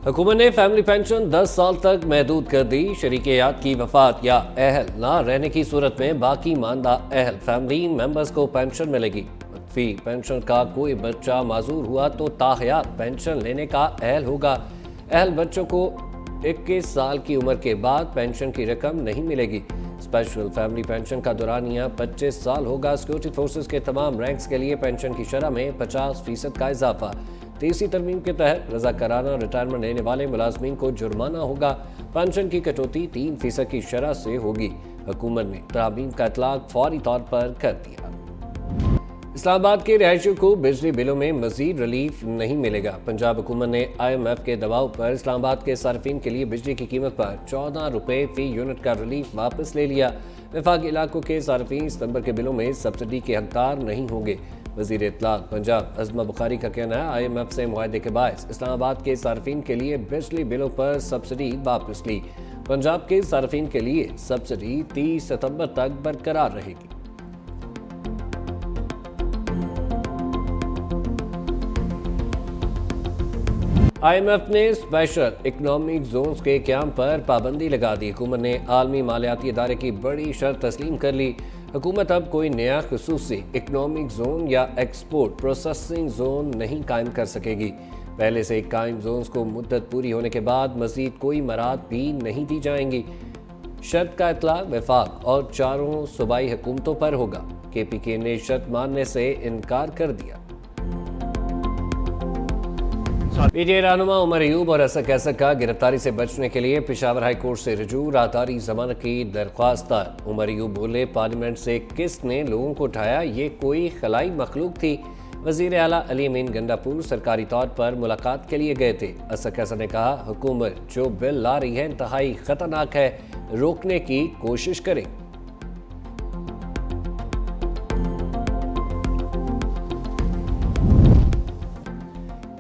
हुकूमत ने family pension 10 साल तक महदूद कर दी। शरीक-ए-हयात की वफात या अहल ना रहने की सूरत में बाकी मानदा अहल फैमिली मेंबर्स को पेंशन मिलेगी। फी पेंशन का कोई बच्चा माजूर हुआ तो ताहयात पेंशन लेने का अहल होगा। अहल बच्चों को 21 साल की उम्र के बाद पेंशन की रकम नहीं मिलेगी। स्पेशल फैमिली पेंशन का दौरानिया 25 साल होगा। सिक्योरिटी फोर्सेस के तमाम रैंक्स के लिए पेंशन की शरह में 50% का इजाफा। तीसरी तरमीम के तहत रज़ाकाराना रिटायरमेंट लेने वाले मुलाजमीन को जुर्माना होगा। पेंशन की कटौती 3% की शरह से होगी। हुकूमत ने तरमीम का इतलाक फौरी तौर पर कर दिया। इस्लामाबाद के रिहायशियों को बिजली बिलों में मजीद रिलीफ नहीं मिलेगा। पंजाब हुकूमत ने IMF के दबाव पर इस्लामाबाद के सार्फिन के लिए बिजली की कीमत पर 14 रुपये फी यूनिट का रिलीफ वापस ले लिया। वफाकी इलाकों के सार्फिन सितंबर के बिलों में सब्सिडी के हकदार नहीं होंगे। वज़ीर इत्तलात पंजाब अज़मा बुखारी का कहना है, IMF से मुआहदे के बायस इस्लामाबाद के सार्फिन के लिए बिजली बिलों पर सब्सिडी वापस ली। पंजाब के सार्फिन के लिए सब्सिडी 30 सितंबर तक बरकरार रहेगी। IMF ने स्पेशल इकनॉमिक जोन्स के क़याम पर पाबंदी लगा दी। हुकूमत ने आलमी मालियाती इदारे की बड़ी शर्त तस्लीम कर ली। हुकूमत अब कोई नया खुसूसी इकनॉमिक जोन या एक्सपोर्ट प्रोसेसिंग जोन नहीं कायम कर सकेगी। पहले से कायम जोन्स को मुद्दत पूरी होने के बाद मजीद कोई मराद भी नहीं दी जाएंगी। शर्त का इतलाक वफाक और चारों सूबाई हुकूमतों पर होगा। KPK ने शर्त मानने से इनकार कर दिया। PTI रहनुमा उमर अयूब और असद कैसर का गिरफ्तारी से बचने के लिए पेशावर हाई कोर्ट से रजू राहदारी जमानत की दरख्वास्त। उमर अयूब बोले, पार्लियामेंट से किसने लोगों को उठाया, ये कोई खलाई मखलूक थी। वजीर आला अली अमीन गंडापुर सरकारी तौर पर मुलाकात के लिए गए थे। असद कैसर ने कहा, हुकूमत जो बिल ला रही है इंतहाई खतरनाक है, रोकने की कोशिश करें।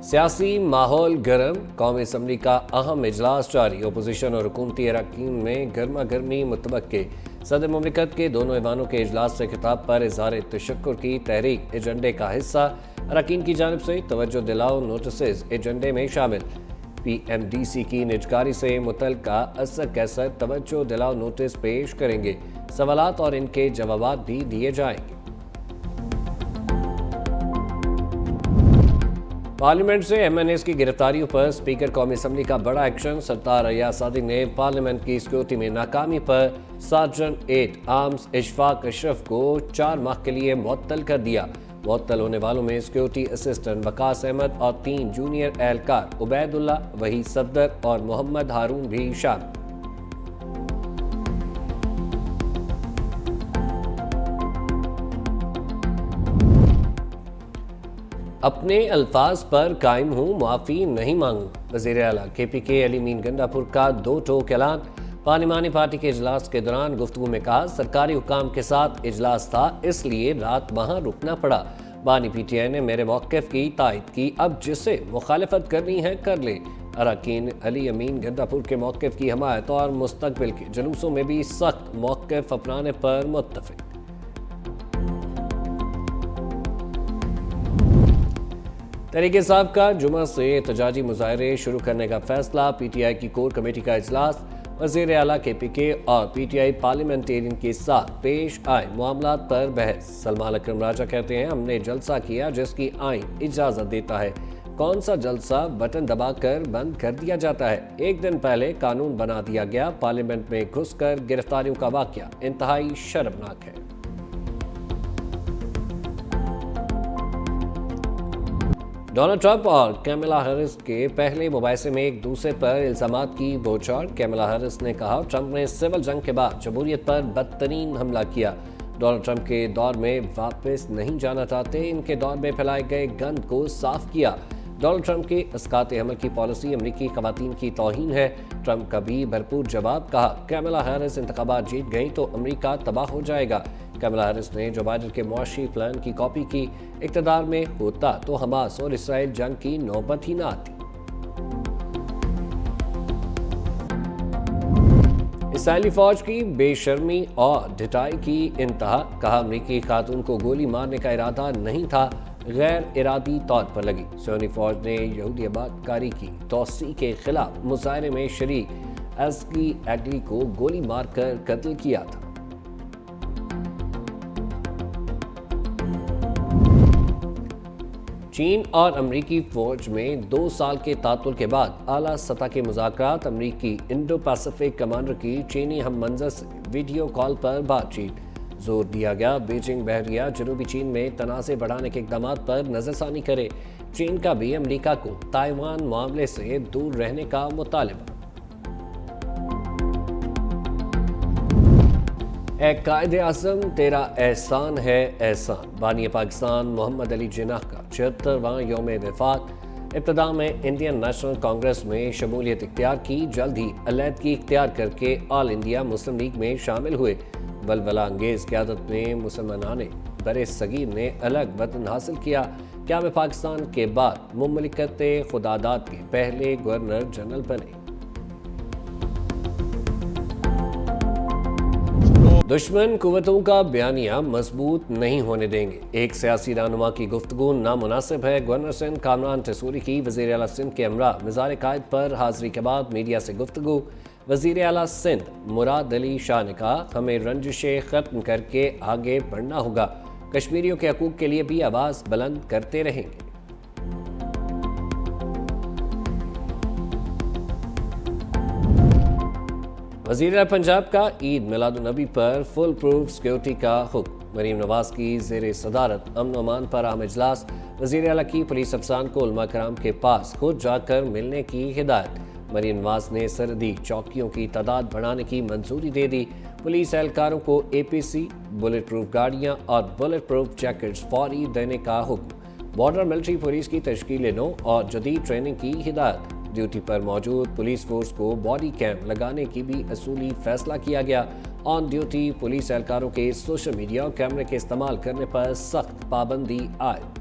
सियासी माहौल गर्म, कौमी असम्बली का अहम इजलास जारी। अपोजिशन और हुकूमती अरकान में गर्मा गर्मी मुतवक्के। सदर मुमलिकत के दोनों ऐवानों के इजलास से खिताब पर इज़हार तशक्कुर की तहरीक एजेंडे का हिस्सा। अरकान की जानिब से तवज्जो दिलाओ नोटिस एजेंडे में शामिल। PMDC की निजकारी से मुतल्लिका असद कैसर तवज्जो दिलाओ नोटिस पेश करेंगे। सवालात और इनके जवाबात भी दिए जाएंगे। पार्लियामेंट से MNAs की गिरफ्तारियों पर स्पीकर कौमी असम्बली का बड़ा एक्शन। सरदार अयाज सादिक ने पार्लियामेंट की सिक्योरिटी में नाकामी पर सार्जेंट 8 आर्म्स इशफाक अशरफ को 4 माह के लिए मुअत्तल कर दिया। मुअत्तल होने वालों में सिक्योरिटी असिस्टेंट वकास अहमद और 3 जूनियर एहलकार उबैदुल्ला, वही सफदर और मोहम्मद हारून भी शामिल। अपने अल्फाज पर कायम हूँ, माफ़ी नहीं मांगू। वज़ीर आला KPK अली अमीन गंडापुर का 2 टोक ऐलान। पार्लिमानी पार्टी के इजलास के दौरान गुफ्तगू में कहा, सरकारी हुकाम के साथ इजलास था, इसलिए रात वहाँ रुकना पड़ा। बानी PTI ने मेरे मौक़िफ़ की तायद की, अब जिसे मुखालफत करनी है कर ले। अरकान अली अमीन गंडापुर के मौक़िफ़ की हमायत और मुस्तक़बिल के जुलूसों में भी सख्त मौक़िफ़ अपनाने पर मुत्तफ़िक़। तहरीक-ए-इंसाफ का जुमा से एहतजाजी मुज़ाहरे शुरू करने का फैसला। PTI की कोर कमेटी का इजलास। वज़ीर आला KPK और PTI पार्लियामेंटेरियन के साथ पेश आए मामलात पर बहस। सलमान अकरम राजा कहते हैं, हमने जलसा किया जिसकी आइन इजाज़त देता है। कौन सा जलसा बटन दबाकर बंद कर दिया जाता है। एक दिन पहले कानून बना दिया गया। पार्लियामेंट में घुसकर गिरफ्तारियों का वाक़या इंतहाई शर्मनाक है। डोनाल्ड ट्रंप और कैमला हैरिस के पहले मुबाहिसे में एक दूसरे पर इल्ज़ामात की बौछार। कैमला हैरिस ने कहा, ट्रंप ने सिविल जंग के बाद जमहूरियत पर बदतरीन हमला किया। डोनाल्ड ट्रंप के दौर में वापस नहीं जाना चाहते, इनके दौर में फैलाए गए गंद को साफ किया। डोनाल्ड ट्रंप की इसकात हमल की पॉलिसी अमरीकी खवातीन की तौहीन है। ट्रंप का भी भरपूर जवाब। कहा, कैमला हैरिस इंतखाबात जीत गई तो अमरीका तबाह हो जाएगा। कैमला हैरिस ने जो बाइडन के मुआशी प्लान की कॉपी की। इक़्तिदार में होता तो हमास और इसराइल जंग की नौबत ही ना आती। इसराइली फौज की बेशर्मी और ढिठाई की इंतहा। कहा, अमरीकी खातून को गोली मारने का इरादा नहीं था। غیر ارادی طور پر لگی۔ صہیونی فوج نے یہودی آباد کاری کی توسیع کے خلاف مظاہرے میں شریک ایسکی ایگلی کو گولی مار کر قتل کیا تھا۔ چین اور امریکی فوج میں 2 سال کے تعطل کے بعد اعلیٰ سطح کے مذاکرات۔ امریکی انڈو پیسیفک کمانڈر کی چینی ہم منصب سے ویڈیو کال پر بات چیت۔ زور دیا گیا بیجنگ بحریہ جنوبی چین میں تنازع بڑھانے کے اقدامات پر نظر ثانی کرے۔ چین کا بھی امریکہ کو تائیوان معاملے سے دور رہنے کا مطالبہ۔ اے قائد اعظم تیرا احسان ہے احسان، بانی پاکستان محمد علی جناح کا 76واں یوم وفات۔ ابتدا میں انڈین نیشنل کانگریس میں شمولیت اختیار کی، جلد ہی علیحدگی اختیار کر کے آل انڈیا مسلم لیگ میں شامل ہوئے۔ ولولہ انگیز قیادت میں مسلمانان بر صغیر نے الگ وطن حاصل کیا۔ قیام پاکستان کے بعد مملکت خداداد کے پہلے گورنر جنرل بنے۔ دشمن قوتوں کا بیانیہ مضبوط نہیں ہونے دیں گے، ایک سیاسی رہنما کی گفتگو نامناسب ہے۔ گورنر سندھ کامران ٹیسوری کی وزیر اعلیٰ سندھ کے ہمراہ مزار قائد پر حاضری کے بعد میڈیا سے گفتگو۔ وزیر اعلیٰ سندھ مراد علی شاہ نے کہا، ہمیں رنجشیں ختم کر کے آگے بڑھنا ہوگا، کشمیریوں کے حقوق کے لیے بھی آواز بلند کرتے رہیں گے۔ وزیر پنجاب کا عید میلاد النبی پر فل پروف سیکیورٹی کا حکم۔ مریم نواز کی زیر صدارت امن و امان پر اہم اجلاس۔ وزیر اعلیٰ کی پولیس افسران کو علماء کرام کے پاس خود جا کر ملنے کی ہدایت۔ مریم نواز نے سرحدی چوکیوں کی تعداد بڑھانے کی منظوری دے دی۔ پولیس اہلکاروں کو اے پی سی، بلٹ پروف گاڑیاں اور بلٹ پروف جیکٹس فوری دینے کا حکم۔ بارڈر ملٹری پولیس کی تشکیل نو اور جدید ٹریننگ کی ہدایت۔ ڈیوٹی پر موجود پولیس فورس کو باڈی کیم لگانے کی بھی اصولی فیصلہ کیا گیا۔ آن ڈیوٹی پولیس اہلکاروں کے سوشل میڈیا اور کیمرے کے استعمال کرنے پر سخت پابندی عائد۔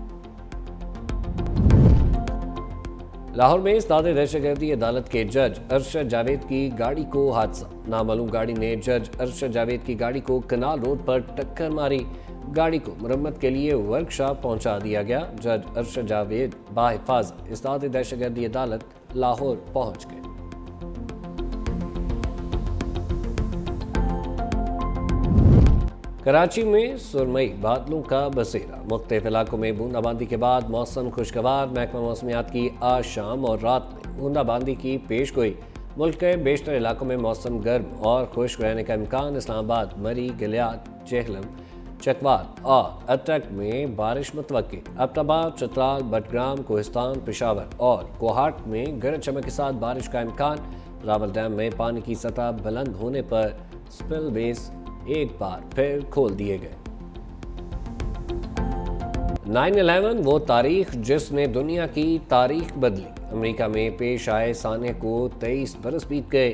لاہور میں استاد دہشت گردی عدالت کے جج ارشد جاوید کی گاڑی کو حادثہ۔ نامعلوم گاڑی نے جج ارشد جاوید کی گاڑی کو کنال روڈ پر ٹکر ماری۔ گاڑی کو مرمت کے لیے ورک شاپ پہنچا دیا گیا۔ جج ارشد جاوید بحفاظت استاد دہشت گردی عدالت لاہور پہنچ گئے۔ کراچی میں سرمئی بادلوں کا بسیرا، مختلف علاقوں میں بوندا باندی کے بعد موسم خوشگوار۔ محکمہ موسمیات کی آج شام اور رات میں بوندا باندی کی پیش گوئی۔ ملک کے بیشتر علاقوں میں موسم گرم اور خشک رہنے کا امکان۔ اسلام آباد، مری، گلیات، جہلم، چکوات اور اٹک میں بارش متوقع۔ ایبٹ آباد، چترال، بٹگرام، کوہستان، پشاور اور کوہاٹ میں گرج چمک کے ساتھ بارش کا امکان۔ راول ڈیم میں پانی کی سطح بلند ہونے پر سپل ویز ایک بار پھر کھول دیے گئے۔ 9/11 وہ تاریخ جس نے دنیا کی تاریخ بدلی۔ امریکہ میں پیش آئے سانحے کو 23 برس بیت گئے۔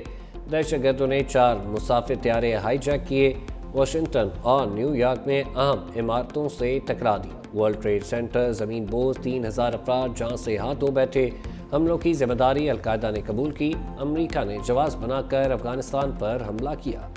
دہشت گردوں نے 4 مسافر طیارے ہائی جیک کیے۔ واشنگٹن اور نیو یارک میں اہم عمارتوں سے ٹکرا دیا۔ ورلڈ ٹریڈ سینٹر زمین بوس، 3000 افراد جان سے ہاتھ دھو بیٹھے۔ حملوں کی ذمہ داری القاعدہ نے قبول کی۔ امریکہ نے جواز بنا کر افغانستان پر حملہ کیا۔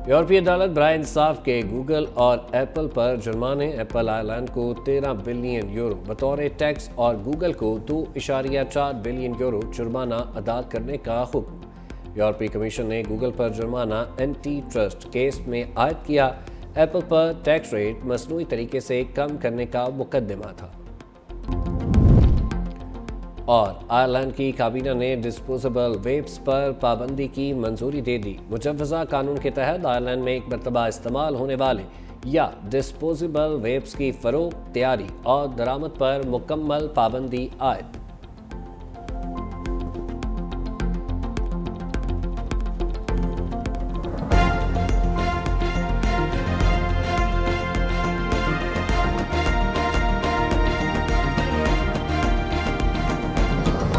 یورپی عدالت برائے انصاف کے گوگل اور ایپل پر جرمانے۔ ایپل آئرلینڈ کو 13 بلین یورو بطور ٹیکس اور گوگل کو 2.4 بلین یورو جرمانہ ادا کرنے کا حکم۔ یورپی کمیشن نے گوگل پر جرمانہ اینٹی ٹرسٹ کیس میں عائد کیا۔ ایپل پر ٹیکس ریٹ مصنوعی طریقے سے کم کرنے کا مقدمہ تھا۔ اور آئرلینڈ کی کابینہ نے ڈسپوزیبل ویپس پر پابندی کی منظوری دے دی۔ مجوزہ قانون کے تحت آئرلینڈ میں ایک مرتبہ استعمال ہونے والے یا ڈسپوزیبل ویپس کی فروخت، تیاری اور درآمد پر مکمل پابندی عائد۔